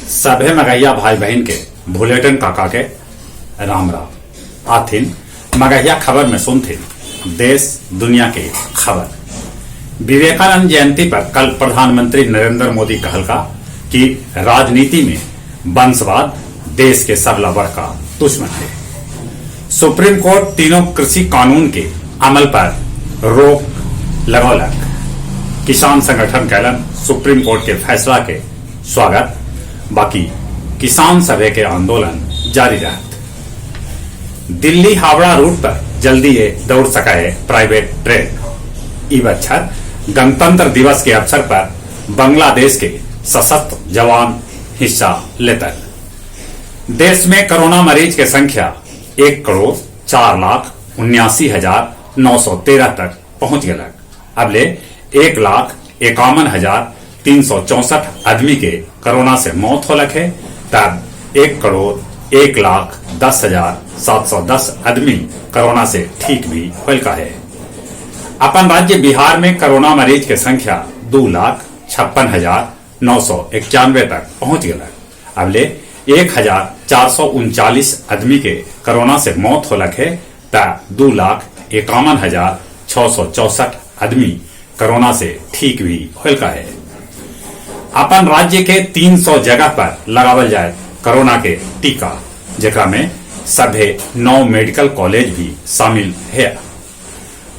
सभे मगहिया भाई बहन के बुलेटिन काका के राम राम आथिन मगहिया खबर में सुनथिन देश दुनिया के खबर। विवेकानंद जयंती पर कल प्रधानमंत्री नरेंद्र मोदी कहलका कि राजनीति में वंशवाद देश के सबला बड़का दुश्मन है। सुप्रीम कोर्ट तीनों कृषि कानून के अमल पर रोक लगौलक। किसान संगठन कैलन सुप्रीम कोर्ट के फैसला के स्वागत, बाकी किसान सभे के आंदोलन जारी रहत। दिल्ली हावड़ा रूट पर जल्दी ये दौड़ सके प्राइवेट ट्रेन। ई बच्छर गणतंत्र दिवस के अवसर पर बांग्लादेश के सशस्त्र जवान हिस्सा लेतन। देश में कोरोना मरीज की संख्या 1,04,79,913 तक पहुंच गया। अब ले 1,51,364 आदमी के कोरोना से मौत होलक है, तब 1,01,10,710 आदमी कोरोना से ठीक भी होलका है। अपन राज्य बिहार में कोरोना मरीज की संख्या 2,56,991 तक पहुंच गया। अब ले 1,439 आदमी के कोरोना से मौत होलक है, तब 2,51,664 आदमी कोरोना से ठीक भी होलका है। अपन राज्य के 300 जगह पर लगावल जाए कोरोना के टीका, जेकरा में सभे 9 मेडिकल कॉलेज भी शामिल है।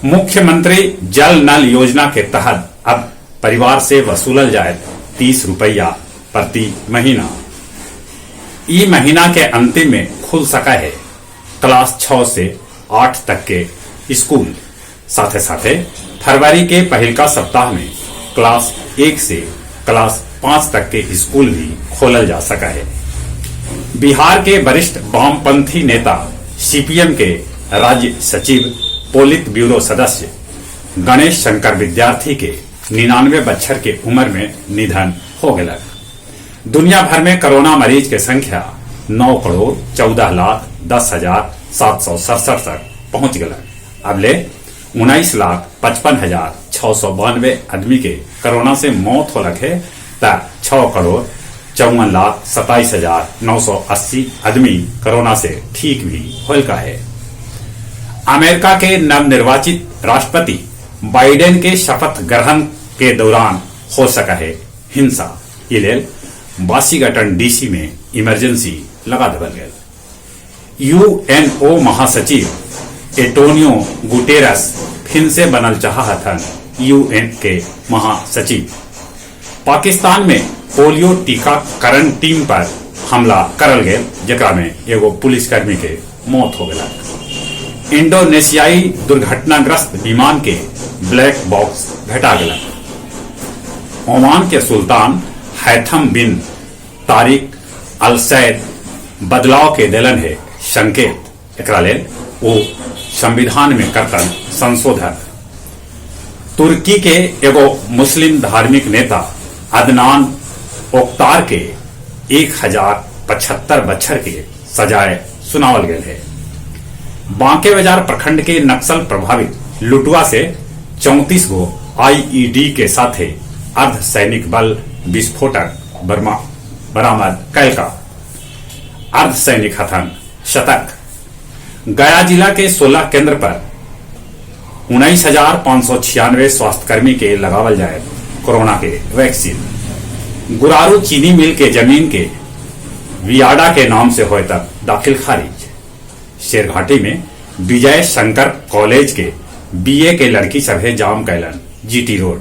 मुख्यमंत्री जल नल योजना के तहत अब परिवार से वसूलल जाए 30 रुपया प्रति महीना। ई महीना के अंतिम में खुल सका है क्लास 6 से 8 तक के स्कूल। साथे साथे फरवरी के पहिलका सप्ताह में क्लास 1 से क्लास 5 तक के स्कूल भी खोलल जा सका है। बिहार के वरिष्ठ वामपंथी नेता सीपीएम के राज्य सचिव पोलित ब्यूरो सदस्य गणेश शंकर विद्यार्थी के 99 बच्चर के उम्र में निधन हो गया। दुनिया भर में कोरोना मरीज की संख्या 9,14,10,767 तक पहुंच गया। अब ले 19,55,692 आदमी के कोरोना से मौत होलक है, तब 6,54,27,980 आदमी कोरोना से ठीक भी होलका है। अमेरिका के नवनिर्वाचित राष्ट्रपति बाइडेन के शपथ ग्रहण के दौरान हो सका है हिंसा। ये लेल वाशिंगटन डीसी में इमरजेंसी लगा देवल गया। यूएनओ महासचिव एंटोनियो गुटेरस फिर से बनल चाहतन यूएन के महासचिव। पाकिस्तान में पोलियो टीकाकरण टीम पर हमला करल गया, जेकरा में एगो पुलिसकर्मी के मौत हो गया। इंडोनेशियाई दुर्घटनाग्रस्त विमान के ब्लैक बॉक्स भेटा गया। ओमान के सुल्तान हैथम बिन तारिक अल सैद बदलाव के दिलन है संकेत। एकरा लेल वो संविधान में करतन संशोधन। तुर्की के एगो मुस्लिम धार्मिक नेता अदनान ओक्तार के 1,075 बच्चर के सजाए सुनावल गए है। बांके बाजार प्रखंड के नक्सल प्रभावित लुटुआ से 34 गो आईईडी के साथे अर्धसैनिक बल विस्फोटक बरामद कैलका। अर्धसैनिक हथन शतक। गया जिला के 16 केंद्र पर 19,596 स्वास्थ्यकर्मी के लगावल जाए कोरोना के वैक्सीन। गुरारू चीनी मिल के जमीन के वियाडा के नाम से होए तक दाखिल खारिज। शेरघाटी में विजय शंकर कॉलेज के बीए के लड़की सभे जाम कैलन जीटी रोड।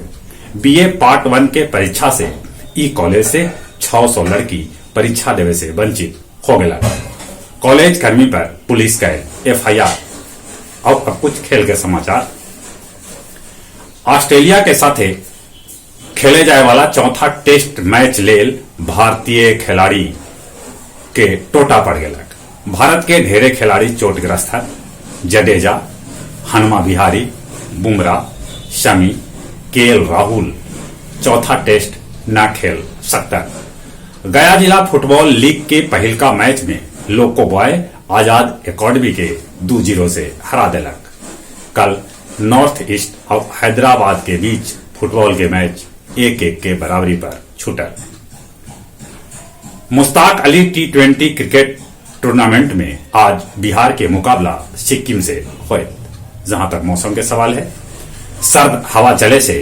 बीए पार्ट 1 के परीक्षा से ई कॉलेज से 600 लड़की परीक्षा देवे से वंचित हो गया। कॉलेज कर्मी पर पुलिस का एफआईआर। अब कुछ खेल के समाचार। ऑस्ट्रेलिया के साथे खेले जाए वाला चौथा टेस्ट मैच लेल भारतीय खिलाड़ी के टोटा पड़ गया। भारत के ढेरे खिलाड़ी चोटग्रस्त है। जडेजा, हनुमा विहारी, बुमराह, शमी, केएल राहुल चौथा टेस्ट न खेल सकता। गया जिला फुटबॉल लीग के पहिलका मैच में लोको बॉय आजाद एकेडमी के 2-0 से हरा दिलक। कल नॉर्थ ईस्ट और हैदराबाद के बीच फुटबॉल के मैच 1-1 के बराबरी पर छूटल। Mushtaq Ali T20 cricket tournament में आज बिहार के मुकाबला सिक्किम से हुए। जहां तक मौसम के सवाल है, सर्द हवा चले से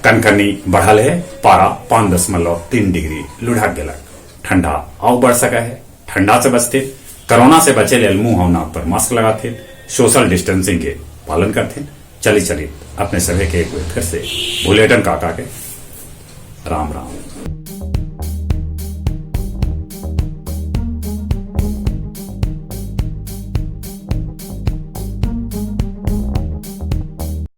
कनकनी बढ़ल है। पारा 5.3 डिग्री लुढ़क गलक। ठंडा आव बढ़ सका है। ठंडा से बचते, कोरोना से बचे लेल मुंह और नाक पर मास्क लगाते, सोशल डिस्टेंसिंग के पालन करते। चली अपने सभी के एक बार फिर से बुलेटिन काका के राम राम।